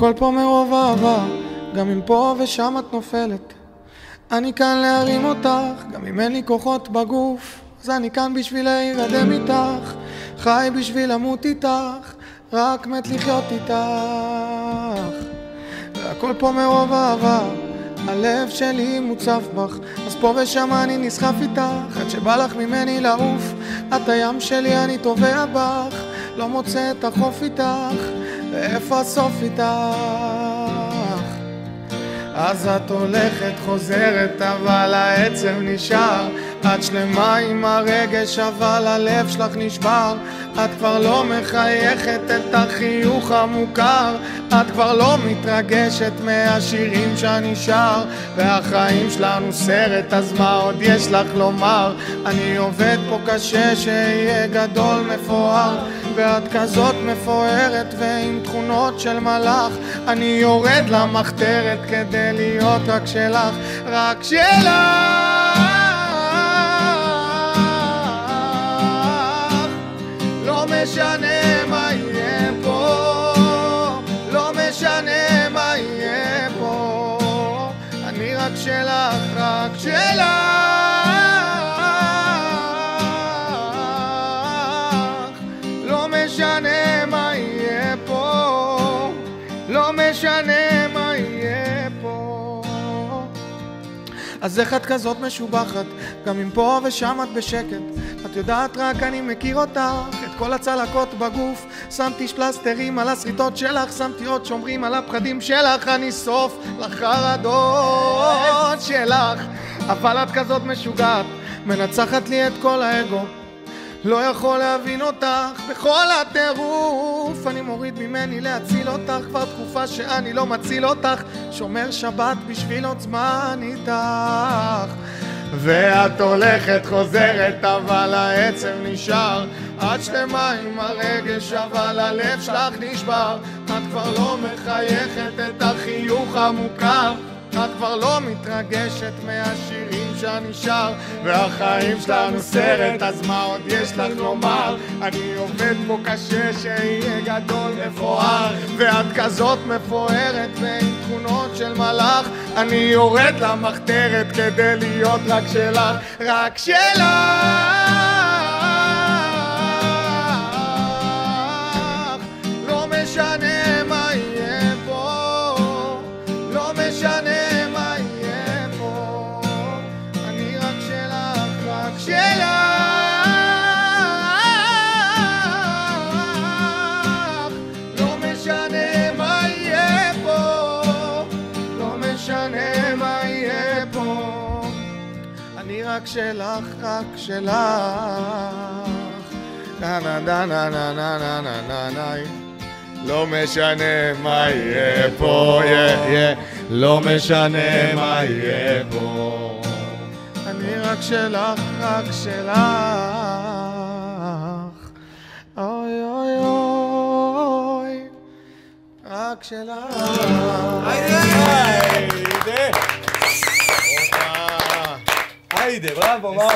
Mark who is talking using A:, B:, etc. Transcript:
A: הכל פה מרוב אהבה, גם אם פה ושם את נופלת. אני כאן להרים אותך, גם אם אין לי כוחות בגוף, אז אני כאן בשביל להירדם איתך, חי בשביל למות איתך, רק מת לחיות איתך. והכל פה מרוב אהבה, הלב שלי מוצף בך, אז פה ושם אני נסחף איתך, עד שבא לך ממני לעוף. את הים שלי, אני טובע בך, לא מוצא את החוף איתך, ואיפה הסוף איתך? אז את הולכת חוזרת, אבל העצב נשאר. את שלמה עם הרגש, אבל הלב שלך נשבר. את כבר לא מחייכת את החיוך המוכר, את כבר לא מתרגשת מהשירים שאני שר. והחיים שלנו סרט, אז מה עוד יש לך לומר? אני עובד פה קשה שיהיה גדול מפואר, ואת כזאת מפוארת ועם תכונות של מלאך. אני יורד למחתרת כדי להיות רק שלך, רק שלך. לא משנה מה יהיה פה, לא משנה מה יהיה פה, אני רק שלך, רק שלך. לא משנה מה יהיה פה, לא משנה מה יהיה פה. אז איך את כזאת משובחת, גם אם פה ושם את בשקט? את יודעת, רק אני מכיר אותך, את כל הצלקות בגוף. שמתי פלסטרים על הסריטות שלך, שמתי עוד שומרים על הפחדים שלך. אני סוף לחרדות שלך, אבל את כזאת משוגעת, מנצחת לי את כל האגו. לא יכול להבין אותך בכל הטירוף, אני מוריד ממני להציל אותך, כבר תקופה שאני לא מציל אותך, שומר שבת בשביל עוד זמן איתך. ואת הולכת חוזרת, אבל העצב נשאר. את שלמה עם הרגש, אבל הלב שלך נשבר. את כבר לא מחייכת את החיוך המוכר, את כבר לא מתרגשת מהשירים שאני שר. והחיים שלנו סרט, אז מה עוד יש לך לומר? אני עובד פה קשה שיהיה גדול מפואר, ואת כזאת מפוארת ועם תכונות של מלאך. אני יורד למחתרת כדי להיות רק שלך, רק שלך. לא משנה מה יהיה פה, לא משנה מה יהיה פה, אני רק שלך, רק שלך. לא משנה מה יהיה פה, לא משנה מה יהיה פה, אני רק שלך, רק שלך. נה נה נה נה נה נה נה נה נה. לא משנה מה יהיה פה, לא משנה מה יהיה פה, אני רק שלך, רק שלך. אוי אוי אוי, רק שלך.
B: היידה, בראבו, מאור.